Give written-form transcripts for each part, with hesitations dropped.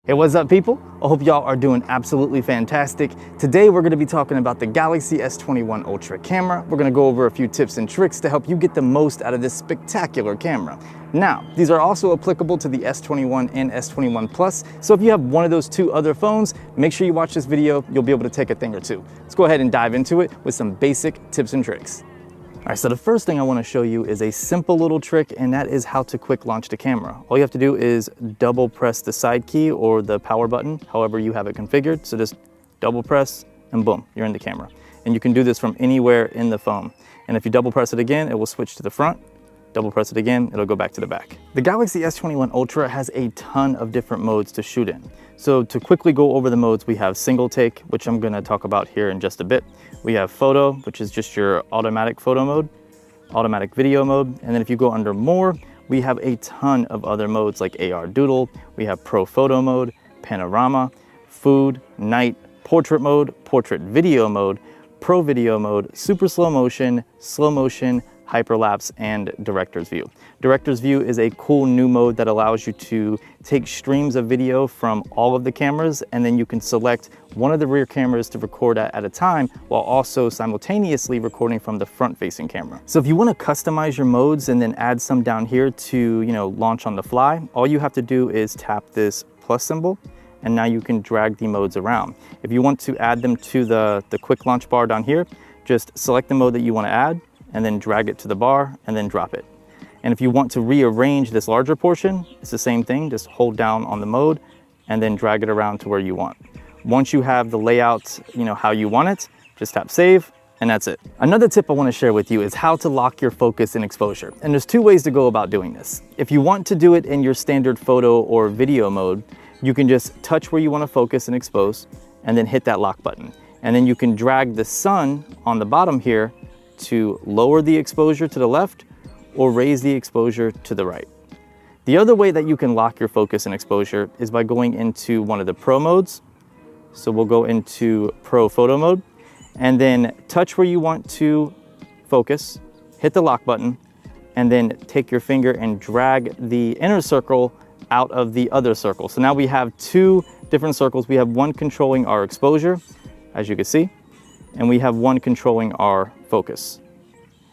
Hey, what's up people? I hope y'all are doing absolutely fantastic. Today we're going to be talking about the Galaxy S21 Ultra camera. We're going to go over a few tips and tricks to help you get the most out of this spectacular camera. Now, these are also applicable to the S21 and S21 Plus, so if you have one of those two other phones, make sure you watch this video. You'll be able to take a thing or two. Let's go ahead and dive into it with some basic tips and tricks. All right, so the first thing I want to show you is a simple little trick, and that is how to quick launch the camera. All you have to do is double press the side key or the power button, however you have it configured. So just double press and boom, you're in the camera. And you can do this from anywhere in the phone. And if you double press it again, it will switch to the front. Double press it again, it'll go back to the back. The Galaxy S21 Ultra has a ton of different modes to shoot in. So to quickly go over the modes, we have single take, which I'm gonna talk about here in just a bit. We have photo, which is just your automatic photo mode, automatic video mode. And then if you go under more, we have a ton of other modes like AR doodle. We have pro photo mode, panorama, food, night, portrait mode, portrait video mode, pro video mode, super slow motion, hyperlapse, and director's view. Director's view is a cool new mode that allows you to take streams of video from all of the cameras, and then you can select one of the rear cameras to record at a time while also simultaneously recording from the front facing camera. So if you want to customize your modes and then add some down here to, launch on the fly, all you have to do is tap this plus symbol, and now you can drag the modes around. If you want to add them to the quick launch bar down here, just select the mode that you want to add, and then drag it to the bar and then drop it. And if you want to rearrange this larger portion, it's the same thing, just hold down on the mode and then drag it around to where you want. Once you have the layout, how you want it, just tap save and that's it. Another tip I want to share with you is how to lock your focus and exposure. And there's two ways to go about doing this. If you want to do it in your standard photo or video mode, you can just touch where you want to focus and expose and then hit that lock button. And then you can drag the sun on the bottom here to lower the exposure to the left or raise the exposure to the right. The other way that you can lock your focus and exposure is by going into one of the pro modes. So we'll go into pro photo mode and then touch where you want to focus, hit the lock button, and then take your finger and drag the inner circle out of the other circle. So now we have two different circles. We have one controlling our exposure, as you can see, and we have one controlling our focus.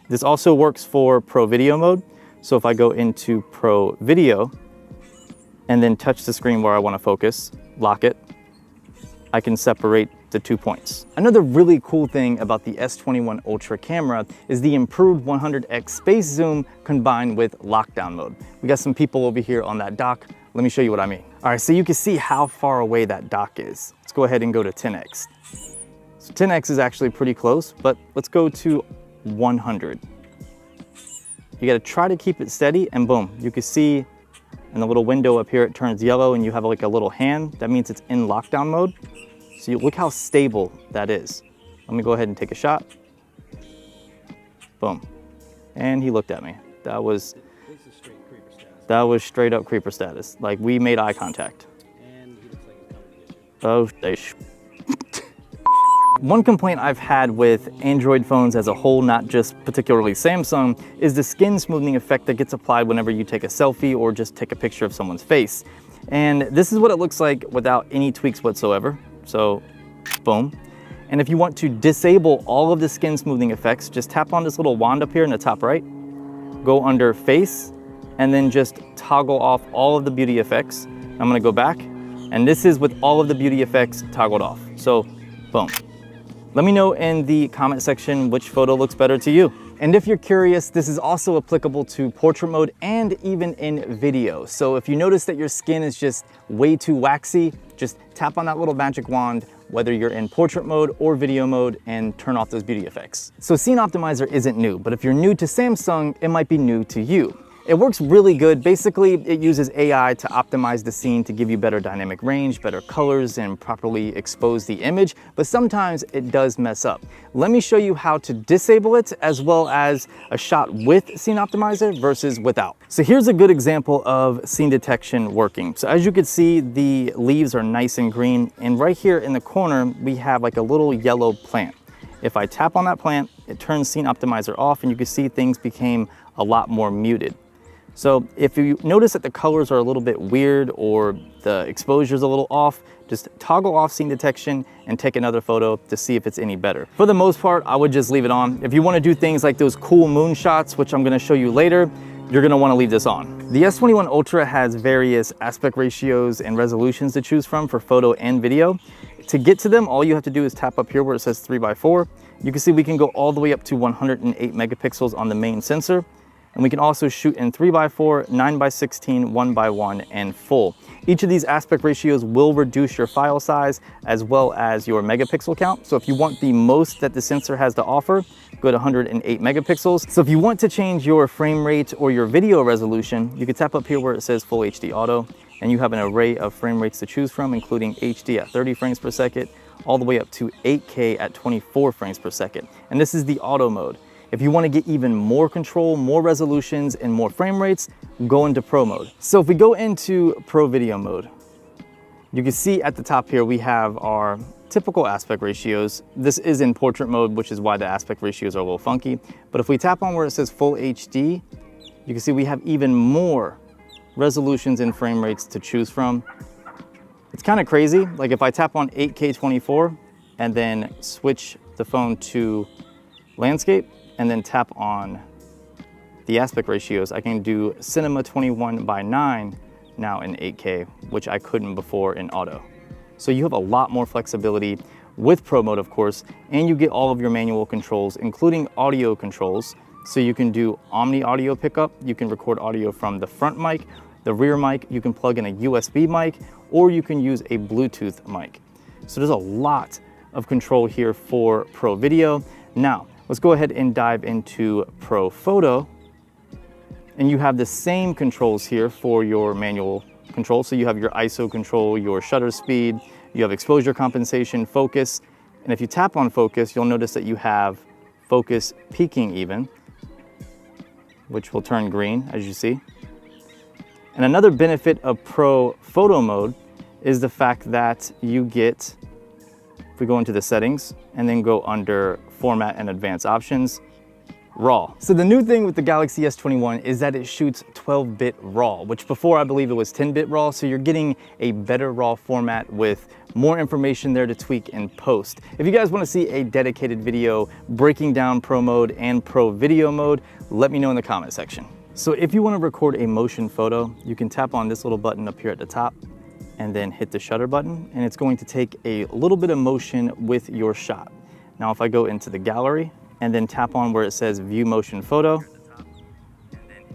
This also works for pro video mode. So if I go into pro video and then touch the screen where I want to focus, lock it, I can separate the 2 points. Another really cool thing about the S21 Ultra camera is the improved 100x space zoom combined with lockdown mode. We got some people over here on that dock. Let me show you what I mean. All right, so you can see how far away that dock is. Let's go ahead and go to 10x. So 10x is actually pretty close, but let's go to 100. You gotta try to keep it steady and boom, you can see in the little window up here, it turns yellow and you have like a little hand. That means it's in lockdown mode. So you look how stable that is. Let me go ahead and take a shot. Boom. And he looked at me. That was straight up creeper status. Like we made eye contact. And he looks like he's coming to get you. Oh, One complaint I've had with Android phones as a whole, not just particularly Samsung, is the skin smoothing effect that gets applied whenever you take a selfie or just take a picture of someone's face. And this is what it looks like without any tweaks whatsoever. So, boom. And if you want to disable all of the skin smoothing effects, just tap on this little wand up here in the top right, go under face, and then just toggle off all of the beauty effects. I'm gonna go back, and this is with all of the beauty effects toggled off. So, boom. Let me know in the comment section which photo looks better to you. And if you're curious, this is also applicable to portrait mode and even in video. So if you notice that your skin is just way too waxy, just tap on that little magic wand, whether you're in portrait mode or video mode, and turn off those beauty effects. So Scene Optimizer isn't new, but if you're new to Samsung, it might be new to you. It works really good. Basically, it uses AI to optimize the scene to give you better dynamic range, better colors, and properly expose the image, but sometimes it does mess up. Let me show you how to disable it, as well as a shot with Scene Optimizer versus without. So here's a good example of scene detection working. So as you can see, the leaves are nice and green, and right here in the corner, we have like a little yellow plant. If I tap on that plant, it turns Scene Optimizer off, and you can see things became a lot more muted. So if you notice that the colors are a little bit weird or the exposure is a little off, just toggle off scene detection and take another photo to see if it's any better. For the most part, I would just leave it on. If you want to do things like those cool moon shots, which I'm going to show you later, you're going to want to leave this on. The S21 Ultra has various aspect ratios and resolutions to choose from for photo and video. To get to them, all you have to do is tap up here where it says 3x4. You can see we can go all the way up to 108 megapixels on the main sensor. And we can also shoot in 3x4, 9x16, 1x1, and full. Each of these aspect ratios will reduce your file size as well as your megapixel count. So if you want the most that the sensor has to offer, go to 108 megapixels. So if you want to change your frame rate or your video resolution, you can tap up here where it says Full HD Auto, and you have an array of frame rates to choose from, including HD at 30 frames per second, all the way up to 8K at 24 frames per second. And this is the auto mode. If you want to get even more control, more resolutions, and more frame rates, go into Pro mode. So if we go into Pro Video mode, you can see at the top here we have our typical aspect ratios. This is in portrait mode, which is why the aspect ratios are a little funky. But if we tap on where it says Full HD, you can see we have even more resolutions and frame rates to choose from. It's kind of crazy. Like if I tap on 8K 24 and then switch the phone to landscape, and then tap on the aspect ratios, I can do Cinema 21:9 now in 8K, which I couldn't before in auto. So you have a lot more flexibility with Pro mode, of course, and you get all of your manual controls, including audio controls. So you can do Omni audio pickup, you can record audio from the front mic, the rear mic, you can plug in a USB mic, or you can use a Bluetooth mic. So there's a lot of control here for Pro Video. Now, let's go ahead and dive into Pro Photo. And you have the same controls here for your manual control. So you have your ISO control, your shutter speed, you have exposure compensation, focus. And if you tap on focus, you'll notice that you have focus peaking even, which will turn green, as you see. And another benefit of Pro Photo mode is the fact that you get, if we go into the settings and then go under Format and Advanced Options, RAW. So the new thing with the Galaxy S21 is that it shoots 12-bit RAW, which before I believe it was 10-bit RAW, so you're getting a better RAW format with more information there to tweak and post. If you guys want to see a dedicated video breaking down Pro mode and Pro Video mode, let me know in the comment section. So if you want to record a motion photo, you can tap on this little button up here at the top and then hit the shutter button, and it's going to take a little bit of motion with your shot. Now if I go into the gallery and then tap on where it says View Motion Photo,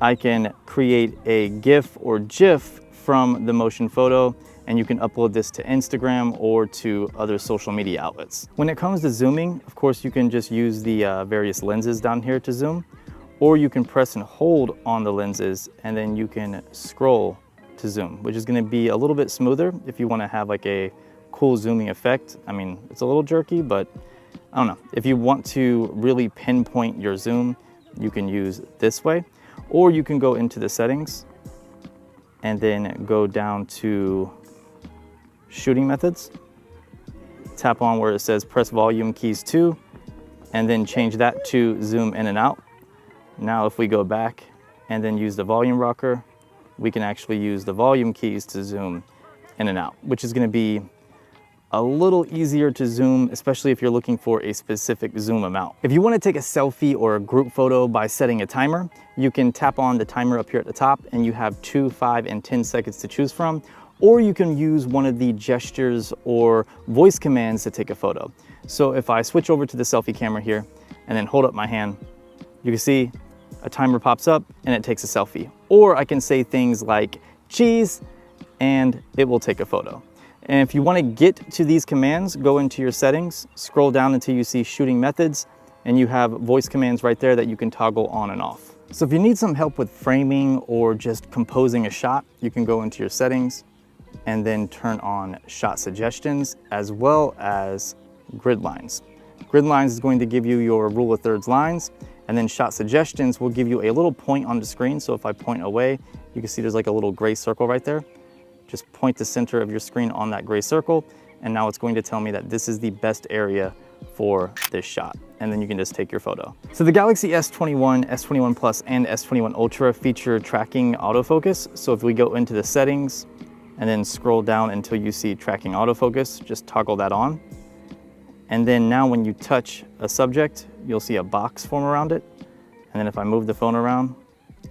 I can create a GIF or GIF from the motion photo, and you can upload this to Instagram or to other social media outlets. When it comes to zooming, of course, you can just use the various lenses down here to zoom, or you can press and hold on the lenses and then you can scroll to zoom, which is going to be a little bit smoother if you want to have like a cool zooming effect. I mean, it's a little jerky, but I don't know. If you want to really pinpoint your zoom, you can use this way, or you can go into the settings and then go down to shooting methods, tap on where it says press volume keys 2, and then change that to zoom in and out. Now if we go back and then use the volume rocker, we can actually use the volume keys to zoom in and out, which is going to be a little easier to zoom, especially if you're looking for a specific zoom amount. If you want to take a selfie or a group photo by setting a timer, you can tap on the timer up here at the top and you have 2, 5, and 10 seconds to choose from, or you can use one of the gestures or voice commands to take a photo. So if I switch over to the selfie camera here and then hold up my hand, you can see a timer pops up and it takes a selfie. Or I can say things like cheese and it will take a photo. And if you want to get to these commands, go into your settings, scroll down until you see shooting methods, and you have voice commands right there that you can toggle on and off. So if you need some help with framing or just composing a shot, you can go into your settings and then turn on shot suggestions as well as grid lines. Grid lines is going to give you your rule of thirds lines, and then shot suggestions will give you a little point on the screen. So if I point away, you can see there's like a little gray circle right there. Just point the center of your screen on that gray circle, and now it's going to tell me that this is the best area for this shot. And then you can just take your photo. So the Galaxy S21, S21 Plus, and S21 Ultra feature tracking autofocus. So if we go into the settings and then scroll down until you see tracking autofocus, just toggle that on. And then now when you touch a subject, you'll see a box form around it. And then if I move the phone around,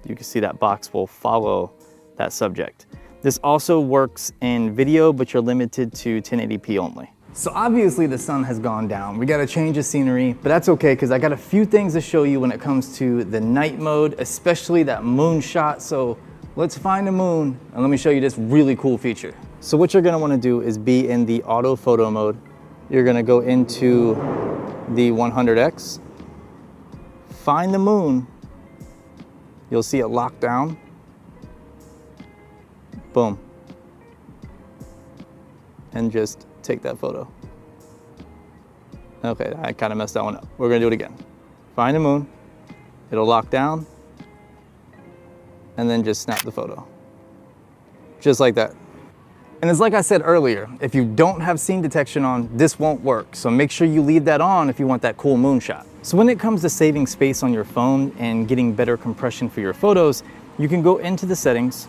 you can see that box will follow that subject. This also works in video, but you're limited to 1080p only. So obviously the sun has gone down. We got to change the scenery, but that's okay because I got a few things to show you when it comes to the night mode, especially that moon shot. So let's find the moon and let me show you this really cool feature. So what you're going to want to do is be in the auto photo mode. You're going to go into the 100x, find the moon. You'll see it locked down. Boom. And just take that photo. Okay, I kind of messed that one up. We're gonna do it again. Find the moon, it'll lock down, and then just snap the photo. Just like that. And it's like I said earlier, if you don't have scene detection on, this won't work. So make sure you leave that on if you want that cool moon shot. So when it comes to saving space on your phone and getting better compression for your photos, you can go into the settings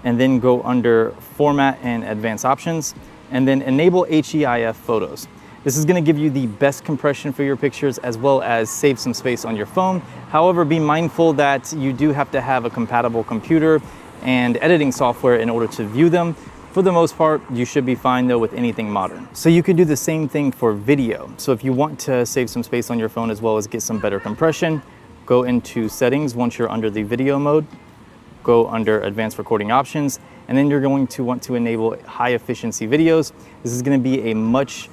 and then go under Format and Advanced Options, and then enable HEIF photos. This is gonna give you the best compression for your pictures as well as save some space on your phone. However, be mindful that you do have to have a compatible computer and editing software in order to view them. For the most part, you should be fine though with anything modern. So you could do the same thing for video. So if you want to save some space on your phone as well as get some better compression, go into settings once you're under the video mode, go under advanced recording options, and then you're going to want to enable high efficiency videos. This is going to be a much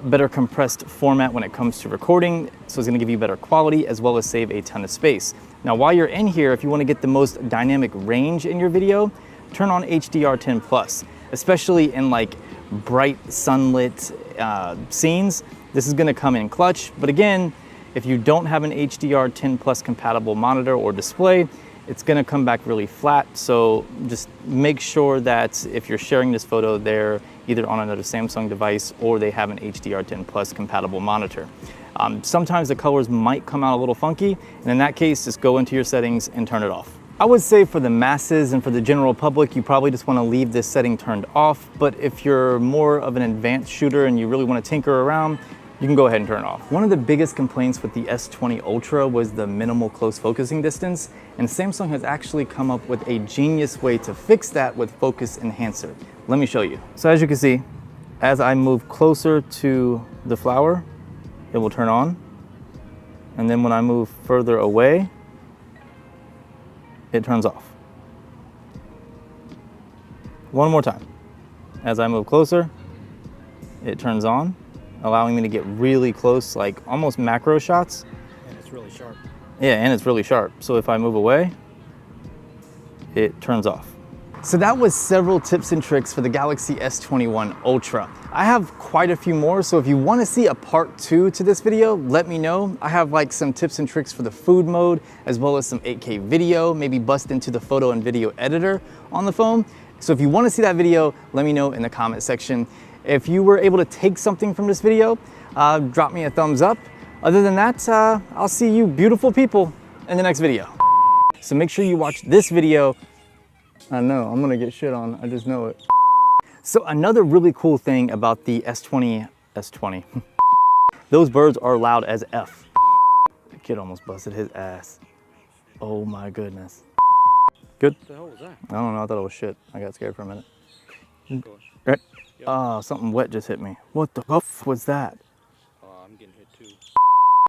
better compressed format when it comes to recording, so it's going to give you better quality as well as save a ton of space. Now while you're in here, if you want to get the most dynamic range in your video, turn on HDR10 Plus, especially in like bright sunlit scenes. This is going to come in clutch, but again, if you don't have an HDR10 Plus compatible monitor or display, it's gonna come back really flat. So just make sure that if you're sharing this photo, they're either on another Samsung device or they have an HDR10 Plus compatible monitor. Sometimes the colors might come out a little funky, and in that case, just go into your settings and turn it off. I would say for the masses and for the general public, you probably just wanna leave this setting turned off, but if you're more of an advanced shooter and you really wanna tinker around, you can go ahead and turn it off. One of the biggest complaints with the S20 Ultra was the minimal close focusing distance, and Samsung has actually come up with a genius way to fix that with Focus Enhancer. Let me show you. So as you can see, as I move closer to the flower, it will turn on. And then when I move further away, it turns off. One more time. As I move closer, it turns on, allowing me to get really close, like almost macro shots. And it's really sharp. Yeah, and it's really sharp. So if I move away, it turns off. So that was several tips and tricks for the Galaxy S21 Ultra. I have quite a few more, so if you want to see a part 2 to this video, let me know. I have like some tips and tricks for the food mode, as well as some 8K video, maybe bust into the photo and video editor on the phone. So if you want to see that video, let me know in the comment section. If you were able to take something from this video, drop me a thumbs up. Other than that, I'll see you beautiful people in the next video. So make sure you watch this video. I know, I'm gonna get shit on, I just know it. So another really cool thing about the S20, those birds are loud as F. The kid almost busted his ass. Oh my goodness. Good? What the hell was that? I don't know, I thought it was shit. I got scared for a minute. Of course. Oh, something wet just hit me. What the f was that?